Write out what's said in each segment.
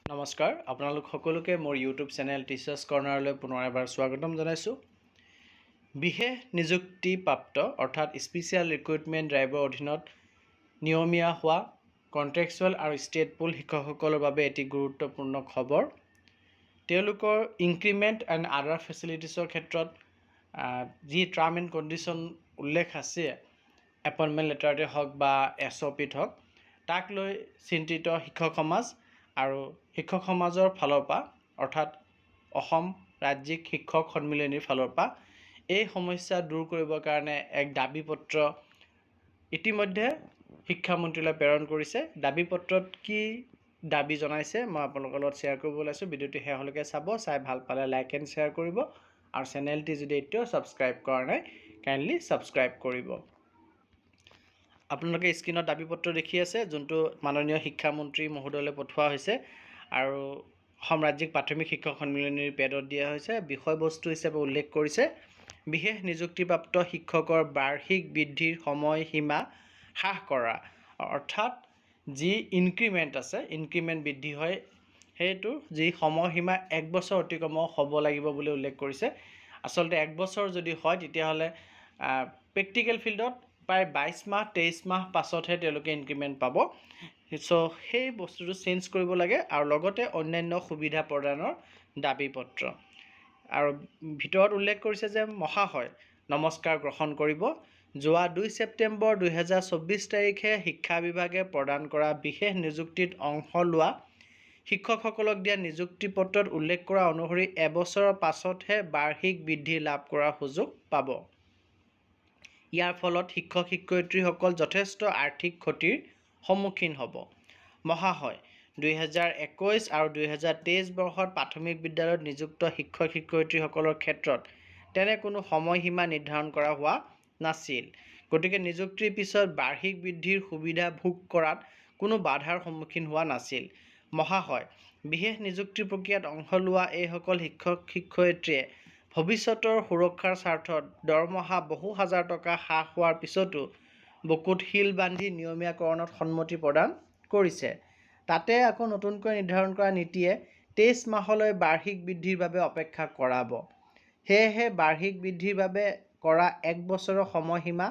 নমস্কাৰ আপোনালোক সকলোকে মোৰ ইউটিউব চেনেল টিচাৰ্ছ কৰ্ণাৰলৈ পুনৰ এবাৰ স্বাগতম জনাইছোঁ। বিশেষ নিযুক্তিপ্ৰাপ্ত অৰ্থাৎ স্পেচিয়েল ৰিক্ৰুইটমেণ্ট ড্ৰাইভৰ অধীনত নিয়মীয়া হোৱা কণ্ট্ৰেকচুৱেল আৰু ষ্টেট পুল শিক্ষকসকলৰ বাবে এটি গুৰুত্বপূৰ্ণ খবৰ। তেওঁলোকৰ ইনক্ৰিমেণ্ট এণ্ড আদাৰ ফেচিলিটিছৰ ক্ষেত্ৰত যি টাৰ্ম এণ্ড কণ্ডিশ্যন উল্লেখ আছে এপইণ্টমেণ্ট লেটাৰতে হওক বা SOPত হওক, তাক লৈ চিন্তিত শিক্ষক সমাজ আৰু শিক্ষক সমাজৰ ফালৰ পৰা অৰ্থাৎ অসম ৰাজ্যিক শিক্ষক সন্মিলনীৰ ফালৰ পৰা এই সমস্যা দূৰ কৰিবৰ কাৰণে এক দাবী পত্ৰ ইতিমধ্যে শিক্ষামন্ত্ৰীলৈ প্ৰেৰণ কৰিছে। দাবী পত্ৰত কি দাবী জনাইছে মই আপোনালোকৰ লগত শ্বেয়াৰ কৰিব ওলাইছোঁ। ভিডিঅ'টো শেষলৈকে চাই ভাল পালে লাইক এণ্ড শ্বেয়াৰ কৰিব আৰু চেনেলটি যদি এতিয়াও ছাবস্ক্ৰাইব কৰা নাই কাইণ্ডলি ছাবস্ক্ৰাইব কৰিব। আপোনালোকে স্ক্ৰীনত দাবী পত্ৰ দেখি আছে, যোনটো মাননীয় শিক্ষামন্ত্ৰী মহোদয়লৈ পঠোৱা হৈছে আৰু অসম ৰাজ্যিক প্ৰাথমিক শিক্ষক সন্মিলনীৰ পেডত দিয়া হৈছে। বিষয়বস্তু হিচাপে উল্লেখ কৰিছে বিশেষ নিযুক্তিপ্ৰাপ্ত শিক্ষকৰ বাৰ্ষিক বৃদ্ধিৰ সময়সীমা হ্ৰাস কৰা, অৰ্থাৎ যি ইনক্ৰিমেণ্ট আছে ইনক্ৰিমেণ্ট বৃদ্ধি হয় সেইটো যি সময়সীমা 1 বছৰ অতিক্ৰম হ'ব লাগিব বুলি উল্লেখ কৰিছে। আচলতে 1 বছৰ যদি হয় তেতিয়াহ'লে প্ৰেক্টিকেল ফিল্ডত প্ৰায় 22 মাহ 23 মাহ পাছতহে তেওঁলোকে ইনক্ৰিমেণ্ট পাব। চ' সেই বস্তুটো চেঞ্জ কৰিব লাগে আৰু লগতে অন্যান্য সুবিধা প্ৰদানৰ দাবী পত্ৰ। আৰু ভিতৰত উল্লেখ কৰিছে যে মহাশয় নমস্কাৰ গ্ৰহণ কৰিব। যোৱা 2 ছেপ্টেম্বৰ 2024 তাৰিখে শিক্ষা বিভাগে প্ৰদান কৰা বিশেষ নিযুক্তিত অংশ লোৱা শিক্ষকসকলক দিয়া নিযুক্তি পত্ৰত উল্লেখ কৰা অনুসৰি এবছৰৰ পাছতহে বাৰ্ষিক বৃদ্ধি লাভ কৰাৰ সুযোগ পাব। ইয়াৰ ফলত শিক্ষক শিক্ষয়িত্ৰীসকল যথেষ্ট আৰ্থিক ক্ষতিৰ সন্মুখীন হ'ব। মহাশয় 2021 আৰু 2023 বৰ্ষত প্ৰাথমিক বিদ্যালয়ত নিযুক্ত শিক্ষক শিক্ষয়িত্ৰীসকলৰ ক্ষেত্ৰত তেনে কোনো সময়সীমা নিৰ্ধাৰণ কৰা হোৱা নাছিল। গতিকে নিযুক্তিৰ পিছত বাৰ্ষিক বৃদ্ধিৰ সুবিধা ভোগ কৰাত কোনো বাধাৰ সন্মুখীন হোৱা নাছিল। মহাশয় বিশেষ নিযুক্তি প্ৰক্ৰিয়াত অংশ লোৱা এইসকল শিক্ষক শিক্ষয়িত্ৰীয়ে ভৱিষ্যতৰ সুৰক্ষাৰ স্বাৰ্থত দৰমহা বহু হাজাৰ টকা হ্ৰাস হোৱাৰ পিছতো বুকুত শিল বান্ধি নিয়মীয়াকৰণত সন্মতি প্ৰদান কৰিছে। তাতে আকৌ নতুনকৈ নিৰ্ধাৰণ কৰা নীতিয়ে 23 মাহলৈ বাৰ্ষিক বৃদ্ধিৰ বাবে অপেক্ষা কৰাব। সেয়েহে বাৰ্ষিক বৃদ্ধিৰ বাবে কৰা 1 বছৰৰ সময়সীমা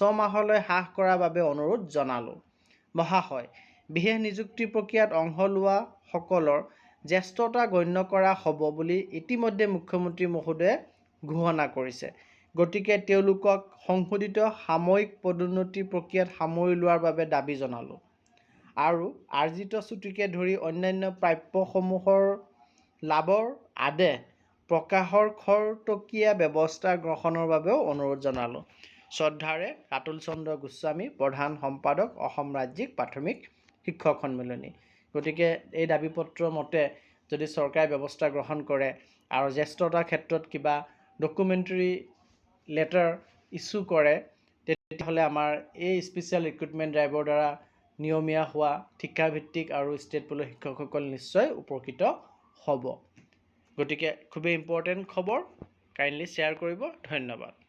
6 মাহলৈ হ্ৰাস কৰাৰ বাবে অনুৰোধ জনালোঁ। মহাশয় বিশেষ নিযুক্তি প্ৰক্ৰিয়াত অংশ লোৱা সকলৰ জ্যেষ্ঠতা গণ্য কৰা হ'ব বুলি ইতিমধ্যে মুখ্যমন্ত্ৰী মহোদয়ে ঘোষণা কৰিছে। গতিকে তেওঁলোকক সংশোধিত সাময়িক পদোন্নতি প্ৰক্ৰিয়াত সামৰি লোৱাৰ বাবে দাবী জনালোঁ আৰু আৰ্জিত ছুটিকে ধৰি অন্যান্য প্ৰাপ্যসমূহৰ লাভৰ আদেশ প্ৰকাশৰ খৰতকীয়া ব্যৱস্থা গ্ৰহণৰ বাবেও অনুৰোধ জনালোঁ। শ্ৰদ্ধাৰে ৰাতুল চন্দ্ৰ গোস্বামী, প্ৰধান সম্পাদক, অসম ৰাজ্যিক প্ৰাথমিক শিক্ষক সন্মিলনী। গতিকে এই দাবী পত্ৰ মতে যদি চৰকাৰে ব্যৱস্থা গ্ৰহণ কৰে আৰু জ্যেষ্ঠতাৰ ক্ষেত্ৰত কিবা ডকুমেণ্টাৰী লেটাৰ ইছ্যু কৰে তেতিয়াহ'লে আমাৰ এই স্পেচিয়েল ৰিক্ৰুইটমেণ্ট ড্ৰাইভৰ দ্বাৰা নিয়মীয়া হোৱা ঠিকাভিত্তিক আৰু ষ্টেট পুলৰ শিক্ষকসকল নিশ্চয় উপকৃত হ'ব। গতিকে খুবেই ইম্পৰ্টেণ্ট খবৰ, কাইণ্ডলি শ্বেয়াৰ কৰিব। ধন্যবাদ।